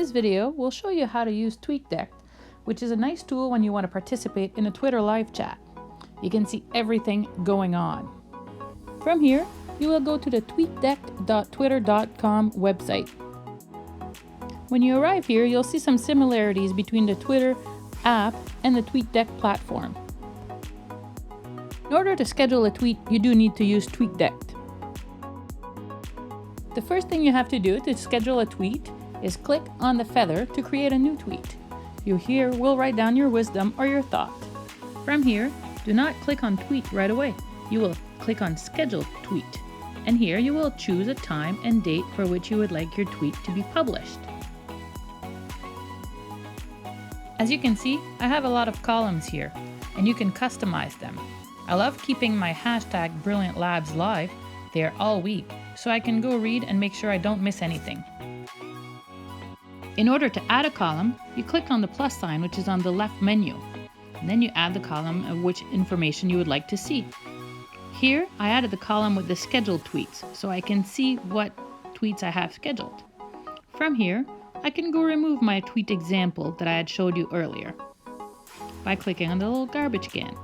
This video will show you how to use TweetDeck, which is a nice tool when you want to participate in a Twitter live chat. You can see everything going on. From here, you will go to the tweetdeck.twitter.com website. When you arrive here, you'll see some similarities between the Twitter app and the TweetDeck platform. In order to schedule a tweet, you do need to use TweetDeck. The first thing you have to do to schedule a tweet is click on the feather to create a new tweet. You here will write down your wisdom or your thought. From here, do not click on tweet right away. You will click on schedule tweet. And here you will choose a time and date for which you would like your tweet to be published. As you can see, I have a lot of columns here, and you can customize them. I love keeping my hashtag Brilliant Labs live there all week, so I can go read and make sure I don't miss anything. In order to add a column, you click on the plus sign, which is on the left menu. And then you add the column of which information you would like to see. Here, I added the column with the scheduled tweets, so I can see what tweets I have scheduled. From here, I can go remove my tweet example that I had showed you earlier by clicking on the little garbage can.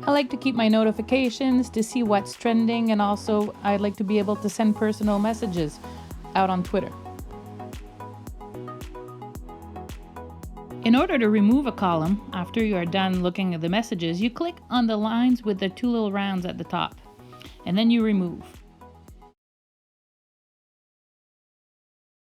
I like to keep my notifications to see what's trending, and also I'd like to be able to send personal messages out on Twitter. In order to remove a column, after you are done looking at the messages, you click on the lines with the two little rounds at the top, and then you remove.